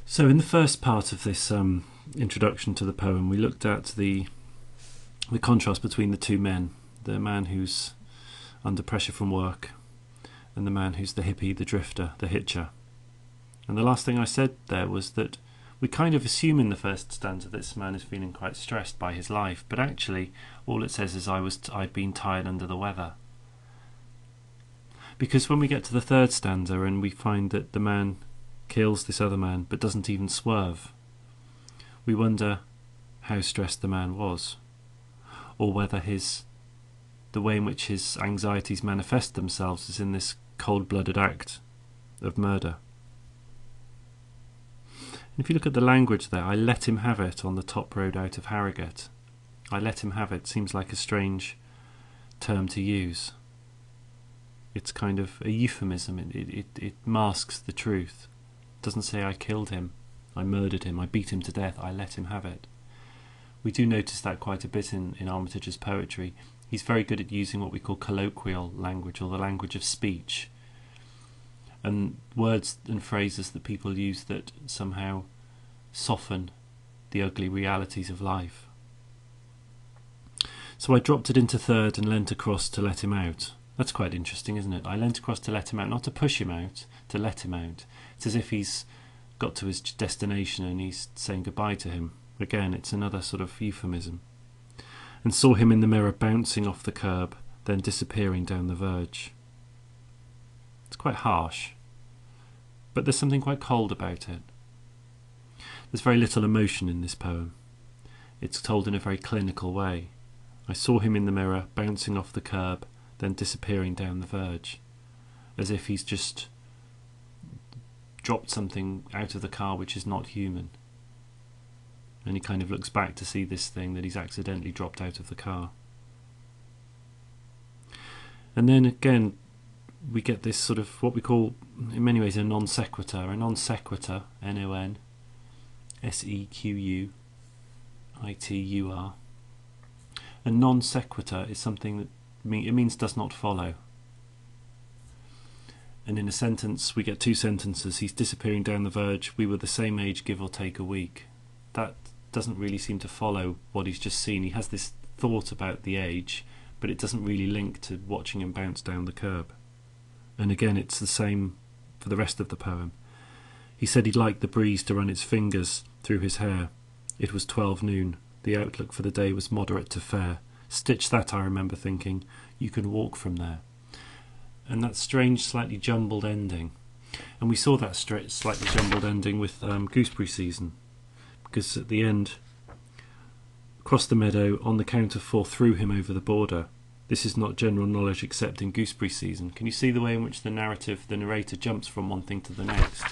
So in the first part of this introduction to the poem, we looked at the contrast between the two men, the man who's under pressure from work and the man who's the hippie, the drifter, the hitcher. And the last thing I said there was that we kind of assume in the first stanza that this man is feeling quite stressed by his life, but actually all it says is I'd been tired under the weather. Because when we get to the third stanza and we find that the man kills this other man but doesn't even swerve, we wonder how stressed the man was, or whether the way in which his anxieties manifest themselves is in this cold-blooded act of murder. And if you look at the language there, I let him have it on the top road out of Harrogate. I let him have it seems like a strange term to use. It's kind of a euphemism. It masks the truth. It doesn't say I killed him, I murdered him, I beat him to death, I let him have it. We do notice that quite a bit in Armitage's poetry. He's very good at using what we call colloquial language, or the language of speech, and words and phrases that people use that somehow soften the ugly realities of life. So I dropped it into third and leant across to let him out. That's quite interesting, isn't it? I leant across to let him out, not to push him out, to let him out. It's as if he's got to his destination and he's saying goodbye to him. Again, it's another sort of euphemism. And saw him in the mirror bouncing off the curb, then disappearing down the verge. It's quite harsh, but there's something quite cold about it. There's very little emotion in this poem. It's told in a very clinical way. I saw him in the mirror bouncing off the curb, then disappearing down the verge, as if he's just dropped something out of the car which is not human. And he kind of looks back to see this thing that he's accidentally dropped out of the car. And then again, we get this sort of what we call, in many ways, a non sequitur. A non sequitur, N-O-N-S-E-Q-U-I-T-U-R. A non sequitur is something that it means does not follow. And in a sentence, we get two sentences. He's disappearing down the verge. We were the same age, give or take a week. That doesn't really seem to follow what he's just seen. He has this thought about the age, but it doesn't really link to watching him bounce down the curb. And again, it's the same for the rest of the poem. He said he'd like the breeze to run its fingers through his hair. It was 12 noon. The outlook for the day was moderate to fair. Stitch that, I remember thinking. You can walk from there. And that strange, slightly jumbled ending. And we saw that slightly jumbled ending with gooseberry season. Because at the end, across the meadow, on the count of 4, threw him over the border. This is not general knowledge except in gooseberry season. Can you see the way in which the narrator jumps from one thing to the next?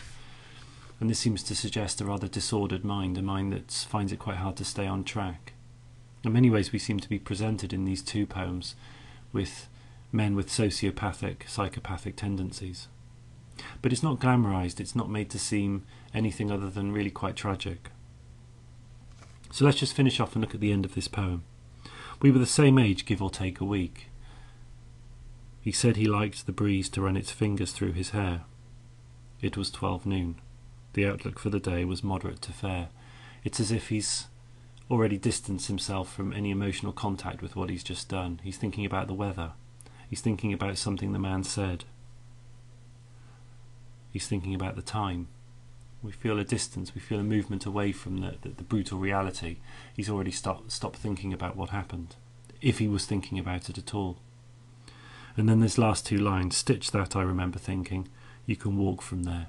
And this seems to suggest a rather disordered mind, a mind that finds it quite hard to stay on track. In many ways we seem to be presented in these two poems with men with sociopathic, psychopathic tendencies. But it's not glamorised, it's not made to seem anything other than really quite tragic. So let's just finish off and look at the end of this poem. We were the same age, give or take a week. He said he liked the breeze to run its fingers through his hair. It was 12 noon. The outlook for the day was moderate to fair. It's as if he's already distanced himself from any emotional contact with what he's just done. He's thinking about the weather. He's thinking about something the man said. He's thinking about the time. We feel a distance, we feel a movement away from the brutal reality. He's already stopped thinking about what happened, if he was thinking about it at all. And then there's last two lines. Stitch that, I remember thinking. You can walk from there.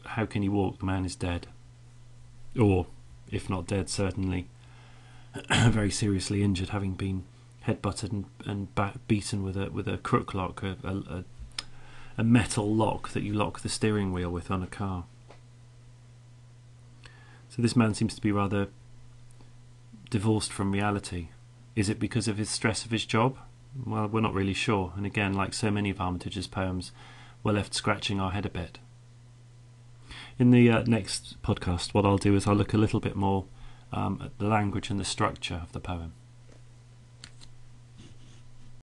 How can he walk? The man is dead. Or, if not dead, certainly very seriously injured, having been headbutted and beaten with a crook lock, a metal lock that you lock the steering wheel with on a car. So this man seems to be rather divorced from reality. Is it because of his stress of his job? Well, we're not really sure, and again, like so many of Armitage's poems, we're left scratching our head a bit. In the next podcast, what I'll do is I'll look a little bit more at the language and the structure of the poem.